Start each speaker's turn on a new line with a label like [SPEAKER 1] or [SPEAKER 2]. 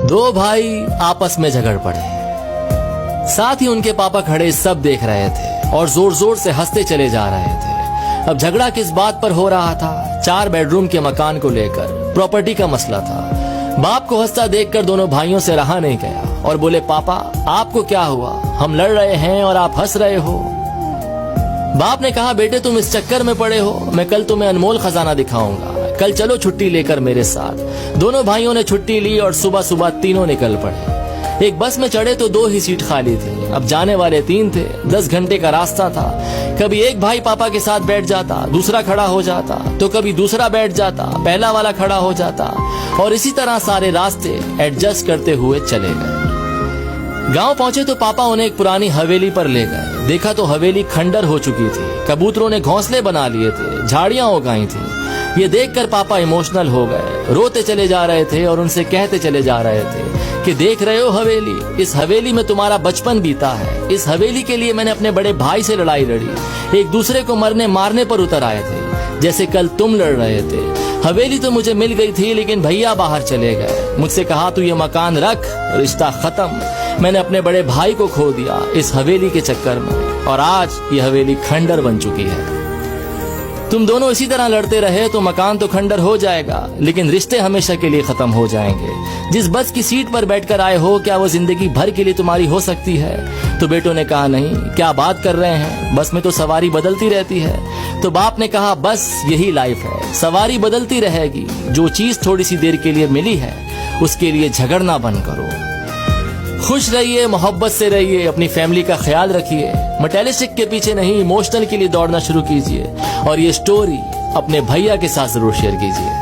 [SPEAKER 1] दो भाई आपस में झगड़ पड़े। साथ ही उनके पापा खड़े सब देख रहे थे और जोर जोर से हंसते चले जा रहे थे। अब झगड़ा किस बात पर हो रहा था? 4 बेडरूम के मकान को लेकर प्रॉपर्टी का मसला था। बाप को हंसता देखकर दोनों भाइयों से रहा नहीं गया और बोले, पापा आपको क्या हुआ? हम लड़ रहे हैं और आप हंस रहे हो। बाप ने कहा, बेटे तुम इस चक्कर में पड़े हो, मैं कल तुम्हें अनमोल खजाना दिखाऊंगा, कल चलो छुट्टी लेकर मेरे साथ। दोनों भाइयों ने छुट्टी ली और सुबह सुबह तीनों निकल पड़े। एक बस में चढ़े तो 2 ही सीट खाली थी। अब जाने वाले 3 थे। 10 घंटे का रास्ता था। कभी एक भाई पापा के साथ बैठ जाता, दूसरा खड़ा हो जाता, तो कभी दूसरा बैठ जाता, पहला वाला खड़ा हो जाता, और इसी तरह सारे रास्ते एडजस्ट करते हुए चले गए। गांव पहुंचे तो पापा उन्हें एक पुरानी हवेली पर ले गए। देखा तो हवेली खंडर हो चुकी थी। कबूतरों ने घोंसले बना लिए थे, झाड़ियां उगाई थी। ये देखकर पापा इमोशनल हो गए, रोते चले जा रहे थे और उनसे कहते चले जा रहे थे कि देख रहे हो हवेली, इस हवेली में तुम्हारा बचपन बीता है। इस हवेली के लिए मैंने अपने बड़े भाई से लड़ाई लड़ी, एक दूसरे को मरने मारने पर उतर आए थे, जैसे कल तुम लड़ रहे थे। हवेली तो मुझे मिल गई थी, लेकिन भैया बाहर चले गए। मुझसे कहा तू ये मकान रख, रिश्ता खत्म। मैंने अपने बड़े भाई को खो दिया इस हवेली के चक्कर में, और आज ये हवेली खंडर बन चुकी है। तुम दोनों इसी तरह लड़ते रहे तो मकान तो खंडर हो जाएगा, लेकिन रिश्ते हमेशा के लिए खत्म हो जाएंगे। जिस बस की सीट पर बैठकर आए हो, क्या वो जिंदगी भर के लिए तुम्हारी हो सकती है? तो बेटों ने कहा, नहीं, क्या बात कर रहे हैं, बस में तो सवारी बदलती रहती है। तो बाप ने कहा, बस यही लाइफ है, सवारी बदलती रहेगी। जो चीज थोड़ी सी देर के लिए मिली है, उसके लिए झगड़ना बंद करो। खुश रहिए, मोहब्बत से रहिए, अपनी फैमिली का ख्याल रखिए। मटेरियलिस्टिक के पीछे नहीं, इमोशनल के लिए दौड़ना शुरू कीजिए। और ये स्टोरी अपने भैया के साथ जरूर शेयर कीजिए।